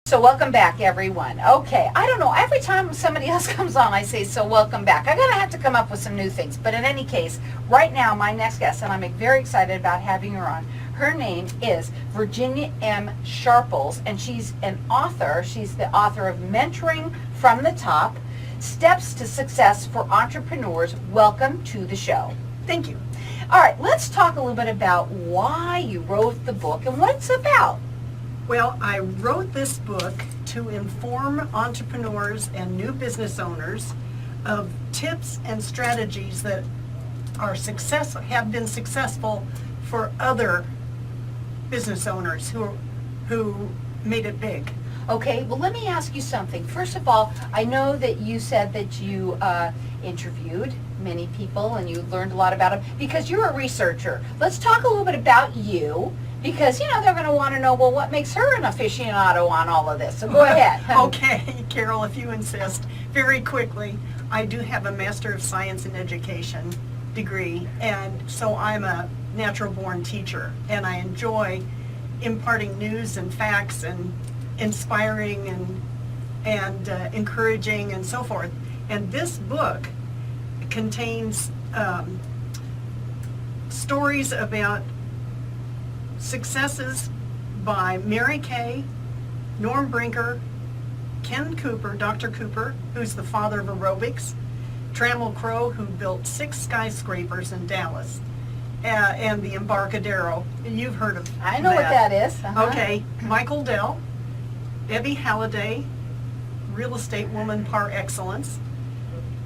So welcome back, everyone. Okay, I don't know, every time somebody else comes on, I say, so welcome back. I'm going to have to come up with some new things. But in any case, right now, my next guest, and I'm very excited about having her on, her name is Virginia M. Sharples, and she's an author. She's the author of Mentoring from the Top, Steps to Success for Entrepreneurs. Welcome to the show. Thank you. All right, let's talk a little bit about why you wrote the book and what it's about. Well, I wrote this book to inform entrepreneurs and new business owners of tips and strategies that have been successful for other business owners who made it big. Okay, well, let me ask you something. First of all, I know that you said that you interviewed many people and you learned a lot about them because you're a researcher. Let's talk a little bit about you. Because, they're going to want to know, well, what makes her an aficionado on all of this? So go ahead. Okay, Carol, if you insist. Very quickly, I do have a Master of Science in Education degree, and so I'm a natural-born teacher, and I enjoy imparting news and facts and inspiring and encouraging and so forth. And this book contains stories about successes by Mary Kay, Norm Brinker, Ken Cooper, Dr. Cooper, who's the father of aerobics, Trammell Crow, who built 6 skyscrapers in Dallas, and the Embarcadero. You've heard of I know what that is. Okay, Michael Dell, Debbie Halliday, real estate woman par excellence,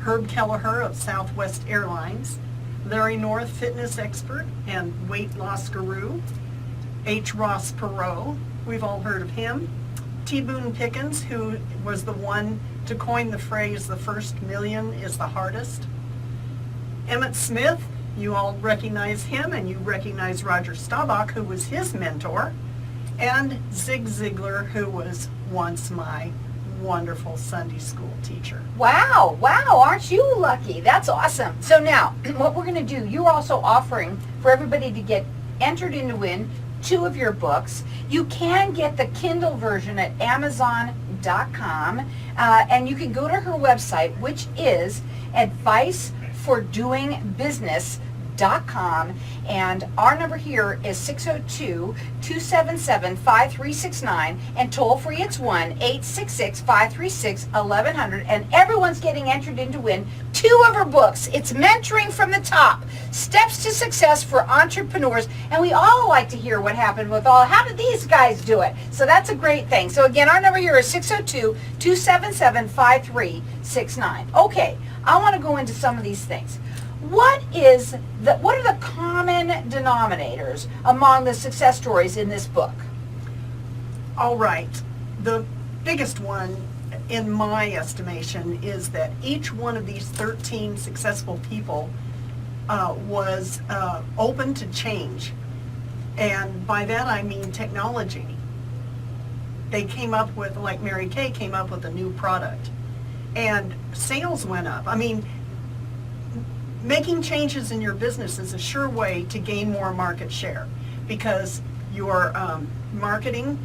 Herb Kelleher of Southwest Airlines, Larry North, fitness expert and weight loss guru, H. Ross Perot, we've all heard of him, T. Boone Pickens, who was the one to coin the phrase, the first million is the hardest, Emmett Smith, you all recognize him, and you recognize Roger Staubach, who was his mentor, and Zig Ziglar, who was once my wonderful Sunday school teacher. Wow, aren't you lucky? That's awesome. So now, what we're going to do, you're also offering for everybody to get entered in to win 2 of your books. You can get the Kindle version at Amazon.com, and you can go to her website, which is advicefordoingbusiness.com, and our number here is 602-277-5369, and toll free it's 1-866-536-1100, and everyone's getting entered in to win 2 of her books. It's Mentoring from the Top, Steps to Success for Entrepreneurs, and we all like to hear what happened with how did these guys do it? So that's a great thing. So again, our number here is 602-277-5369. Okay, I want to go into some of these things. What are the common denominators among the success stories in this book? All right. The biggest one, in my estimation, is that each one of these 13 successful people was open to change. And by that I mean technology. They came up with, like Mary Kay came up with a new product. And sales went up. I mean, making changes in your business is a sure way to gain more market share because your marketing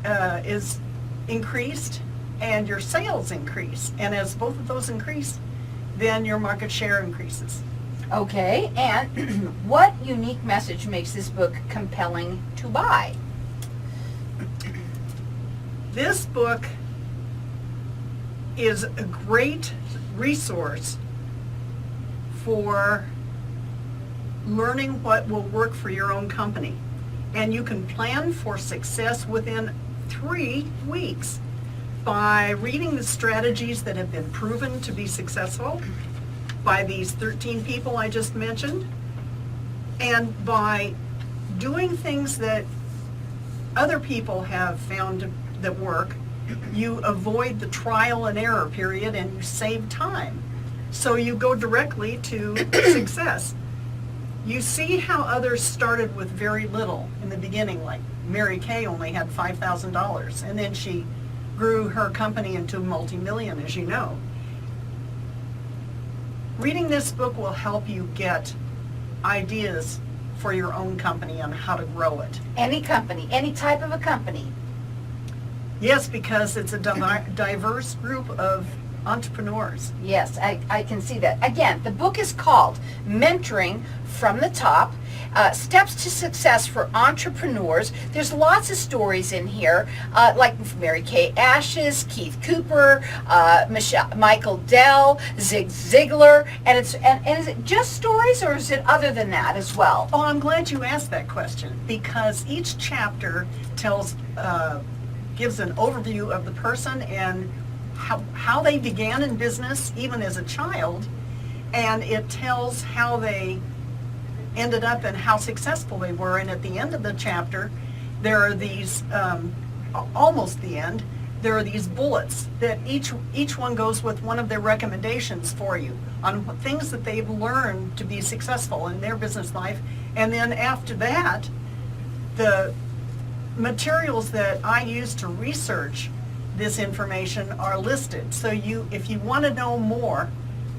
is increased and your sales increase. And as both of those increase, then your market share increases. Okay, and what unique message makes this book compelling to buy? This book is a great resource for learning what will work for your own company. And you can plan for success within 3 weeks by reading the strategies that have been proven to be successful by these 13 people I just mentioned, and by doing things that other people have found that work. You avoid the trial and error period and you save time. So you go directly to success. You see how others started with very little in the beginning, like Mary Kay only had $5,000, and then she grew her company into multi-million, as you know. Reading this book will help you get ideas for your own company on how to grow it. Any company, any type of a company. Yes, because it's a diverse group of entrepreneurs. Yes, I can see that. Again, the book is called Mentoring from the Top, Steps to Success for Entrepreneurs. There's lots of stories in here, like Mary Kay Ash's, Keith Cooper, Michael Dell, Zig Ziglar, and is it just stories, or is it other than that as well? Oh, I'm glad you asked that question, because each chapter gives an overview of the person and how they began in business, even as a child, and it tells how they ended up and how successful they were. And at the end of the chapter, there are these, almost the end, there are these bullets that each one goes with one of their recommendations for you on things that they've learned to be successful in their business life. And then after that, the materials that I use to research this information are listed. So if you want to know more,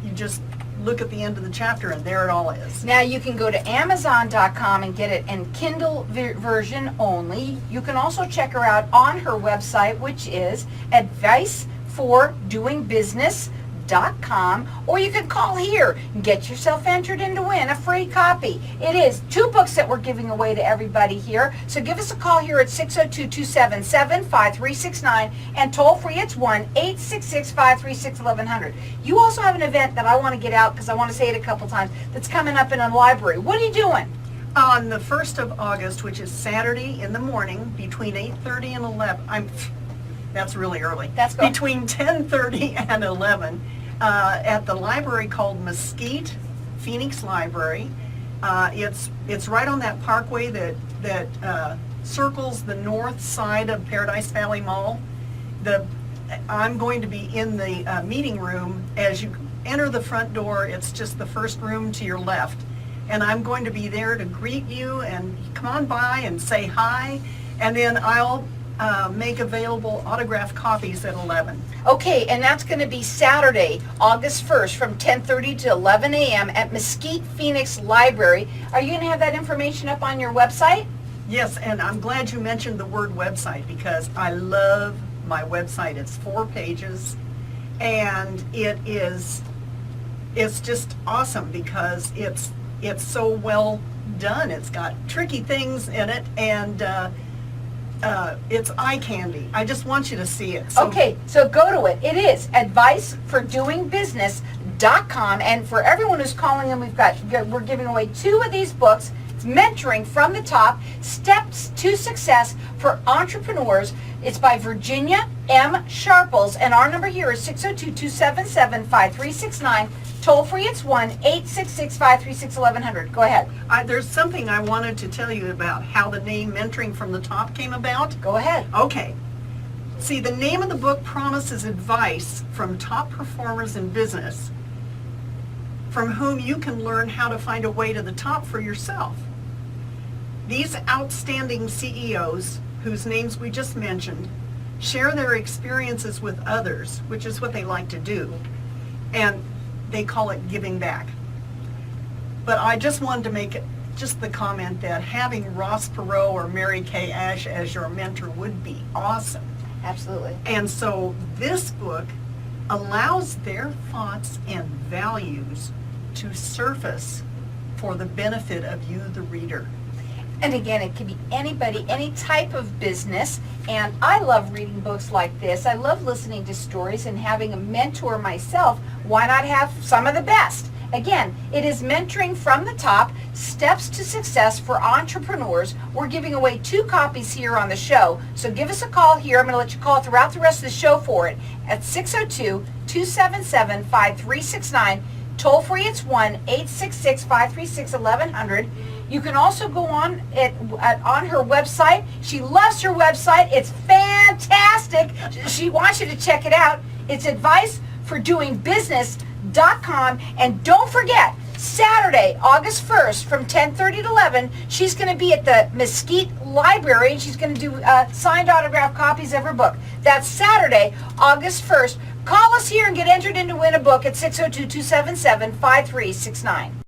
you just look at the end of the chapter and there it all is. Now you can go to Amazon.com and get it in Kindle version only. You can also check her out on her website, which is advicefordoingbusiness.com, or you can call here and get yourself entered in to win a free copy. It is 2 books that we're giving away to everybody here, so give us a call here at 602-277-5369, and toll free it's 1-866-536-1100. You also have an event that I want to get out, because I want to say it a couple times, that's coming up in a library. What are you doing? On the 1st of August, which is Saturday in the morning, between 8:30 and 11, that's really early. That's good. Between 10:30 and 11, at the library called Mesquite Phoenix Library. It's right on that parkway that circles the north side of Paradise Valley Mall. I'm going to be in the meeting room. As you enter the front door, it's just the first room to your left. And I'm going to be there to greet you and come on by and say hi. And then I'll make available autographed copies at 11. Okay, and that's going to be Saturday, August 1st from 10:30 to 11 a.m. at Mesquite Phoenix Library. Are you going to have that information up on your website? Yes, and I'm glad you mentioned the word website, because I love my website. It's 4 pages, and it's just awesome because it's so well done. It's got tricky things in it, and it's eye candy. I just want you to see it. Okay, so go to it. It is advicefordoingbusiness.com, and for everyone who's calling in, we're giving away 2 of these books. It's Mentoring from the Top, Steps to Success for Entrepreneurs. It's by Virginia M. Sharples, and our number here is 602-277-5369. Toll free, it's 1-866-536-1100. Go ahead. There's something I wanted to tell you about how the name Mentoring from the Top came about. Go ahead. Okay. See, the name of the book promises advice from top performers in business, from whom you can learn how to find a way to the top for yourself. These outstanding CEOs, whose names we just mentioned, share their experiences with others, which is what they like to do, and they call it giving back. But I just wanted to make just the comment that having Ross Perot or Mary Kay Ash as your mentor would be awesome. Absolutely. And so this book allows their thoughts and values to surface for the benefit of you, the reader. And again, it can be anybody, any type of business. And I love reading books like this. I love listening to stories and having a mentor myself. Why not have some of the best? Again, it is Mentoring from the Top, Steps to Success for Entrepreneurs. We're giving away 2 copies here on the show. So give us a call here. I'm going to let you call throughout the rest of the show for it at 602-277-5369. Toll free, it's 1-866-536-1100. You can also go on on her website. She loves her website. It's fantastic. She wants you to check it out. It's advicefordoingbusiness.com. And don't forget, Saturday, August 1st from 10:30 to 11, she's going to be at the Mesquite Library, and she's going to do signed autographed copies of her book. That's Saturday, August 1st. Call us here and get entered in to win a book at 602-277-5369.